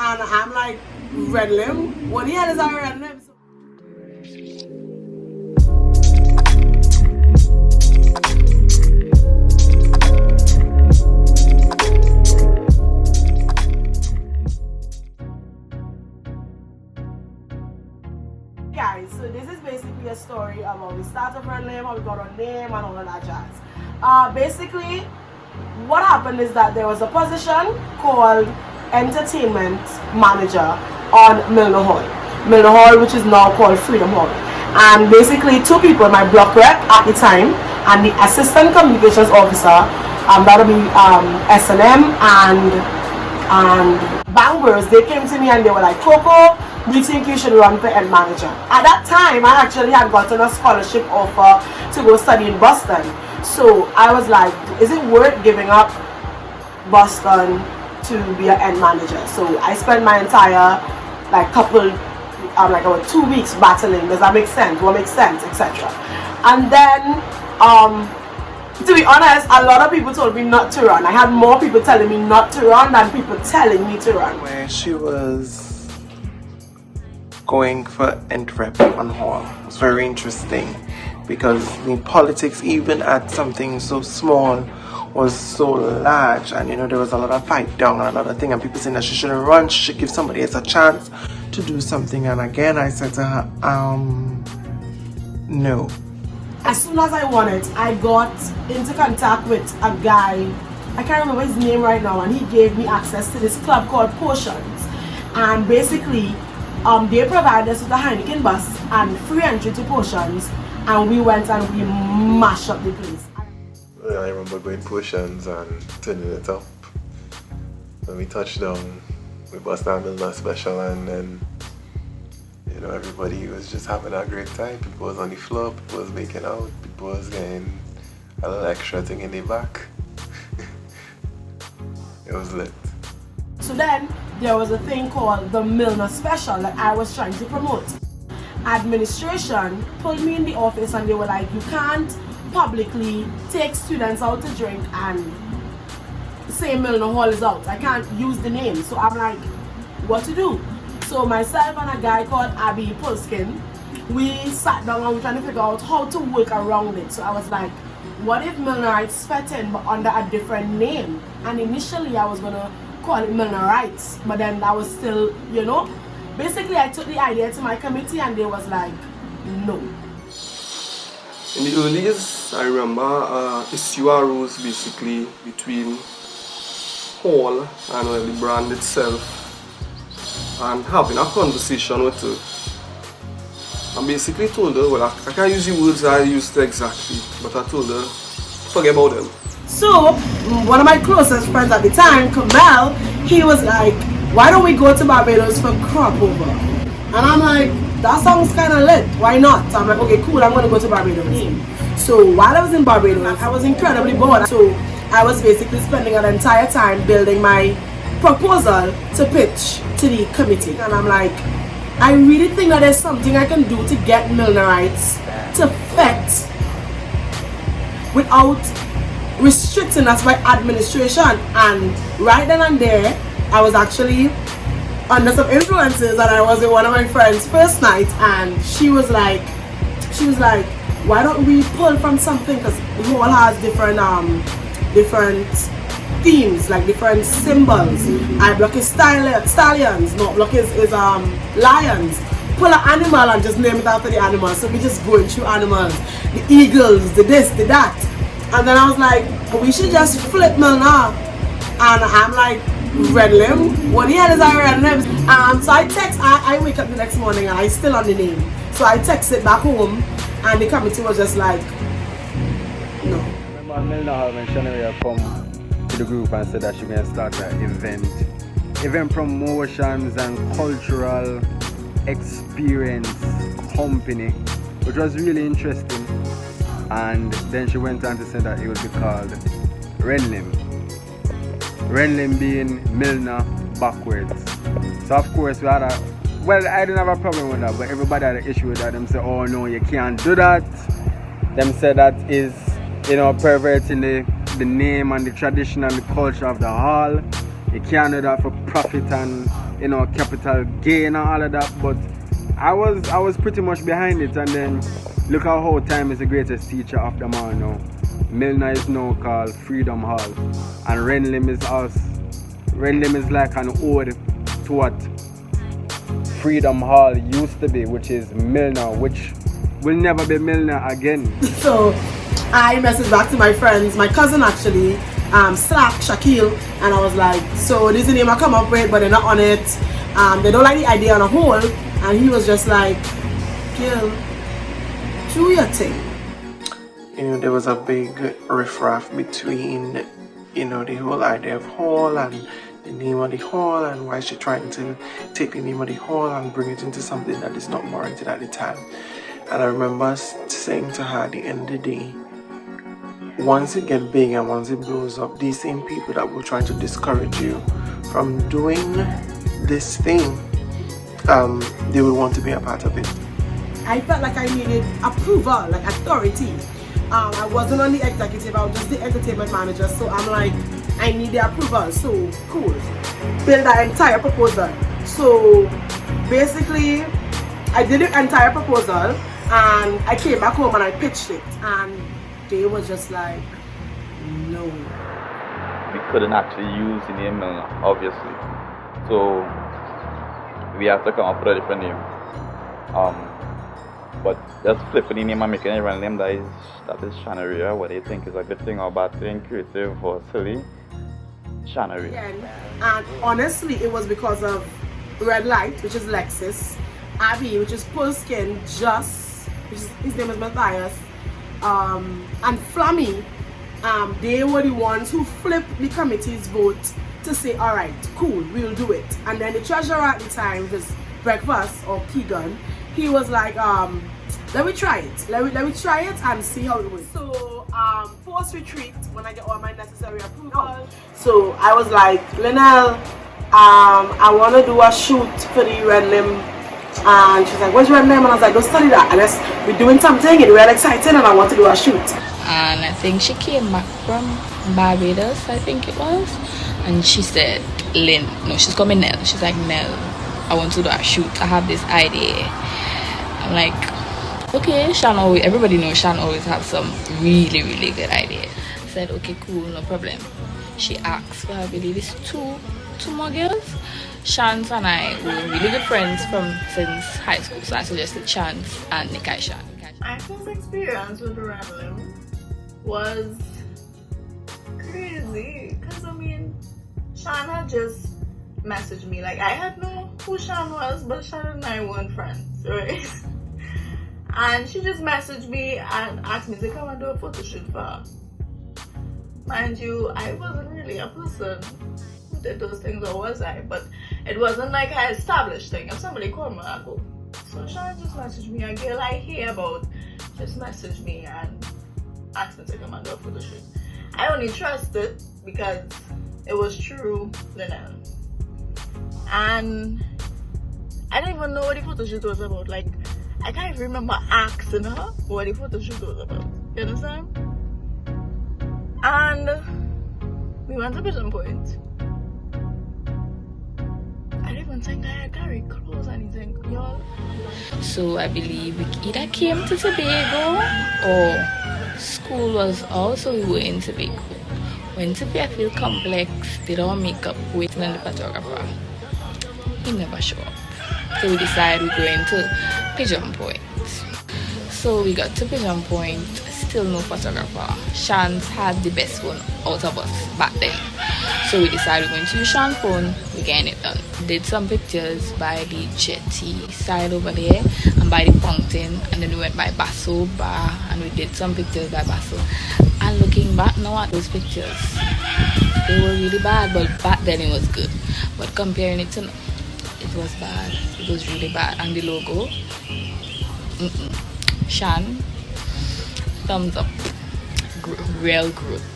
And I'm like, Renlim? What the hell is our Renlim? Guys, so this is basically a story of how we started Renlim, how we got our name and all of that jazz. Basically, what happened is that there was a position called Entertainment Manager on Milner Hall. Milner Hall, which is now called Freedom Hall. And basically, two people, my block rep at the time and the Assistant Communications Officer, that'll be S&M and Bangers, they came to me and they were like, Coco, we think you should run for head manager. At that time, I actually had gotten a scholarship offer to go study in Boston. So I was like, is it worth giving up Boston to be a head manager? So I spent my entire about 2 weeks battling. Does that make sense? What makes sense, etc. And then, to be honest, a lot of people told me not to run. I had more people telling me not to run than people telling me to run. Where she was going for rep on Hall. It was very interesting because the politics, even at something so small, was so large, and there was a lot of fight down and a lot of things, and people saying that she shouldn't run, she should give somebody else a chance to do something. And again, I said to her, no. As soon as I won it, I got into contact with a guy, I can't remember his name right now, and he gave me access to this club called Potions. And basically, they provided us with a Heineken bus and free entry to Potions, and we went and we mashed up the place. I remember going Potions and turning it up. When we touched down, we bust down Milner Special, and then everybody was just having a great time. People was on the floor, people was making out, people was getting a little extra thing in the back. It was lit. So then there was a thing called the Milner Special that I was trying to promote. Administration pulled me in the office and they were like, you can't publicly take students out to drink and say Milner Hall is out. I can't use the name. So I'm like, what to do? So myself and a guy called Abby Pulskin, we sat down and we were trying to figure out how to work around it. So I was like, what if Milnerites fit in but under a different name? And initially I was gonna call it Milnerites, but then that was still, basically I took the idea to my committee and they was like, no. In the early years, I remember issue arose basically between Hall and the brand itself, and having a conversation with her. I basically told her, well, I can't use the words I used exactly, but I told her, forget about them. So, one of my closest friends at the time, Kamal, he was like, why don't we go to Barbados for crop over? And I'm like, that sounds kind of lit, why not? So I'm like, okay, cool, I'm going to go to Barbados. So while I was in Barbados, I was incredibly bored. So I was basically spending an entire time building my proposal to pitch to the committee. And I'm like, I really think that there's something I can do to get Milnerites to fit without restricting us by administration. And right then and there, I was actually under some influences, and I was with one of my friends' first night, and she was like, why don't we pull from something, because the whole has different themes, like different symbols. I block is stallions, no block is lions. Pull an animal and just name it after the animal. So we just going through animals, the eagles, the this, the that. And then I was like, we should just flip Milner. And I'm like, Renlim? What the hell is our Renlim? So I wake up the next morning and I still on the name. So I text it back home and the committee was just like, no. I remember Milner when Shanaria come to the group and said that she was going to start an event promotions and cultural experience company, which was really interesting. And then she went on to say that it would be called Renlim. Renlim being Milner backwards. So of course we had I didn't have a problem with that, but everybody had an issue with that. Them say, oh no, you can't do that. Them say that is, perverting the name and the tradition and the culture of the hall. You can't do that for profit and capital gain and all of that, but I was pretty much behind it. And then look at how time is the greatest teacher of them all now. Milner is now called Freedom Hall, and Renlim is us. Renlim is like an ode to what Freedom Hall used to be, which is Milner, which will never be Milner again. So I messaged back to my friends, my cousin actually, Slack, Shaquille, and I was like, so this is the name I come up with, but they're not on it. They don't like the idea on a whole. And he was just like, Gil, do your thing. There was a big riffraff between, the whole idea of hall and the name of the hall, and why she trying to take the name of the hall and bring it into something that is not warranted at the time. And I remember saying to her at the end of the day, once it gets big and once it blows up, these same people that were trying to discourage you from doing this thing, they will want to be a part of it. I felt like I needed approval, like authority. I wasn't on the executive, I was just the entertainment manager, so I'm like, I need the approval. So cool, build that entire proposal. So basically I did the entire proposal and I came back home and I pitched it, and they were just like, no. We couldn't actually use the name Milner, obviously, so we have to come up with a different name. But just flipping the name and making it Renlim, that is Shanaria. What do you think is a good thing or bad thing, creative or silly? Shanaria. And honestly, it was because of Red Light, which is Lexus, Abby, which is Full Skin, Just, which is, his name is Matthias, and Flammy. They were the ones who flipped the committee's vote to say, all right, cool, we'll do it. And then the treasurer at the time, which is Breakfast or Keegan, he was like, let me try it. Let me try it and see how it works. So post retreat, when I get all my necessary approval, so I was like, Linnell, I want to do a shoot for the Renlim. And she's like, where's Renlim? And I was like, don't study that. Unless we're doing something and we're excited and I want to do a shoot. And I think she came back from Barbados, I think it was. And she said, Lynn, no, she's coming Nell. She's like, Nell, I want to do a shoot. I have this idea. I'm like, okay, Shan always, everybody knows Shan always has some really, really good idea. I said, okay, cool, no problem. She asked for, I believe it's two more girls. Chance and I were really good friends since high school, so I suggested Chance and Nikai Shan. My first experience with Renlim was crazy, because I mean, Shan had just messaged me. Like, I had known who Shan was, but Shan and I weren't friends, right? And she just messaged me and asked me to come and do a photo shoot for her. Mind you, I wasn't really a person who did those things, or was I? But it wasn't like an established thing. If somebody called me, I go. So Shan just messaged me, a girl I hear about just messaged me and asked me to come and do a photo shoot. I only trusted because it was true Linnell. And I didn't even know what the photo shoot was about. Like, I can't even remember asking her what the photo shoot was about. You understand? And we went to Pigeon Point. I didn't even think I had carried clothes or anything, y'all. So I believe we either came to Tobago or school was also we were in Tobago. Went to Fairfield Complex, did our makeup, waiting on the photographer. He never showed up. So we decided we're going to Pigeon Point. So we got to Pigeon Point, still no photographer. Shans had the best phone out of us back then. So we decided we're going to use Shan's phone, we're getting it done. Did some pictures by the jetty side over there and by the fountain, and then we went by Basso Bar and we did some pictures by Basso. And looking back now at those pictures, they were really bad, but back then it was good. But comparing it to now, it was bad. It was really bad. And the logo, Shan, thumbs up. Real growth.